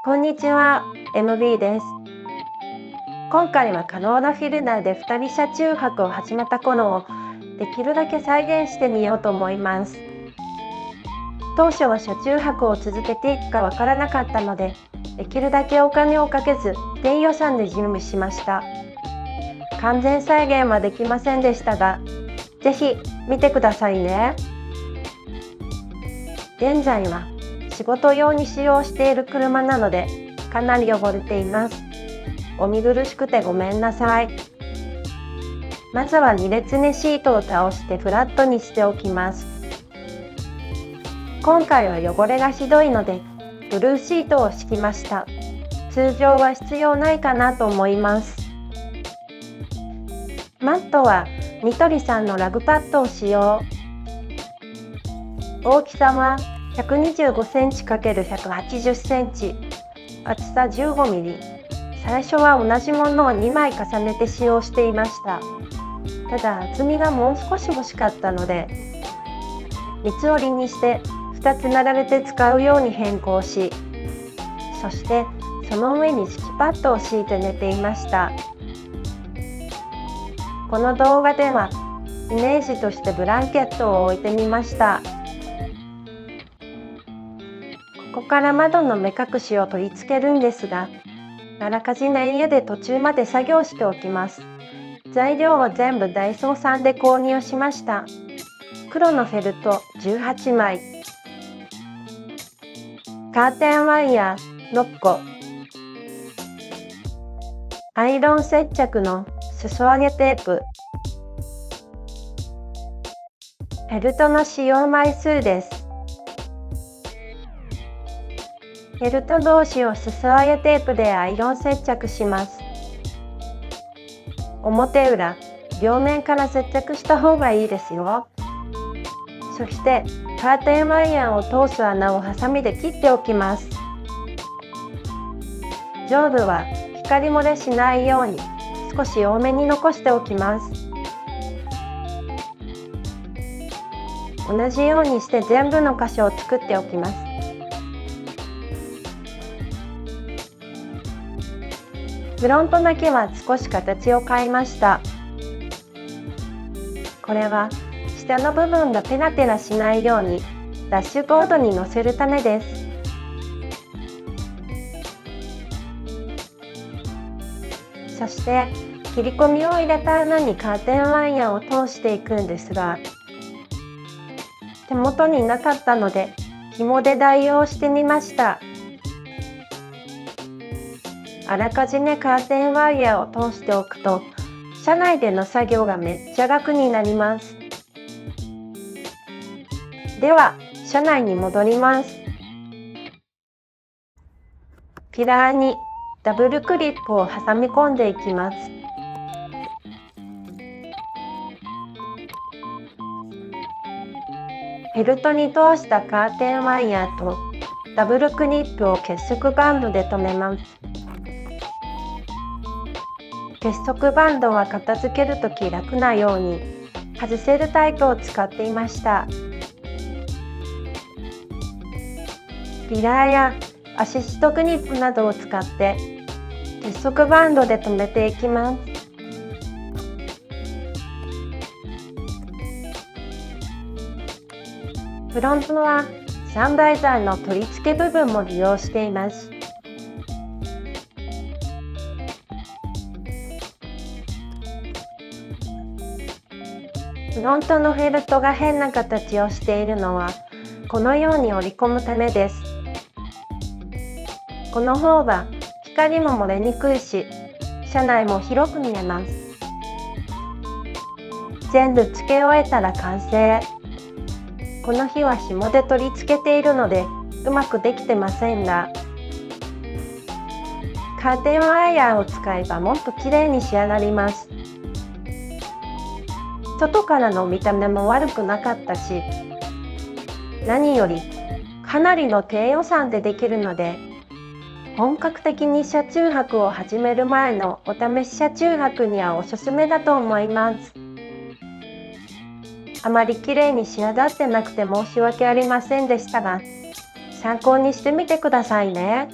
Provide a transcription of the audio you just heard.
こんにちは、MB です。今回は可能なフィルターで2人車中泊を始めた頃をできるだけ再現してみようと思います。当初は車中泊を続けていくかわからなかったので、できるだけお金をかけず低予算で準備しました。完全再現はできませんでしたが、ぜひ見てくださいね。現在は仕事用に使用している車なのでかなり汚れています。お見苦しくてごめんなさい。まずは2列目シートを倒してフラットにしておきます。今回は汚れがひどいのでブルーシートを敷きました。通常は必要ないかなと思います。マットはニトリさんのラグパッドを使用。大きさは125センチ ×180センチ、厚さ15ミリ。最初は同じものを2枚重ねて使用していました。ただ厚みがもう少し欲しかったので、三つ折りにして2つ並べて使うように変更し、そしてその上に敷きパッドを敷いて寝ていました。この動画ではイメージとしてブランケットを置いてみました。ここから窓の目隠しを取り付けるんですが、あらかじめ家で途中まで作業しておきます。材料は全部ダイソーさんで購入しました。黒のフェルト18枚、カーテンワイヤー6個、アイロン接着の裾上げテープ、フェルトの使用枚数です。フェルト同士を裾上げテープでアイロン接着します。表裏両面から接着した方がいいですよ。そしてカーテンワイヤーを通す穴をハサミで切っておきます。上部は光漏れしないように少し多めに残しておきます。同じようにして全部の箇所を作っておきます。フロントだけは少し形を変えました。これは下の部分がペラペラしないようにダッシュボードに乗せるためです。そして切り込みを入れた穴にカーテンワイヤーを通していくんですが、手元になかったので紐で代用してみました。あらかじめカーテンワイヤーを通しておくと車内での作業がめっちゃ楽になります。では車内に戻ります。ピラーにダブルクリップを挟み込んでいきます。フェルトに通したカーテンワイヤーとダブルクリップを結束バンドで留めます。結束バンドは片付けるとき楽なように外せるタイプを使っていました。ピラーやアシストグリップなどを使って結束バンドで留めていきます。フロントはサンバイザーの取り付け部分も利用しています。フロントのフェルトが変な形をしているのはこのように折り込むためです。この方が光も漏れにくいし、車内も広く見えます。全部付け終えたら完成。この日は紐で取り付けているのでうまくできてませんが、カーテンワイヤーを使えばもっと綺麗に仕上がります。外からの見た目も悪くなかったし、何よりかなりの低予算でできるので、本格的に車中泊を始める前のお試し車中泊にはおすすめだと思います。あまり綺麗に仕上がってなくて申し訳ありませんでしたが、参考にしてみてくださいね。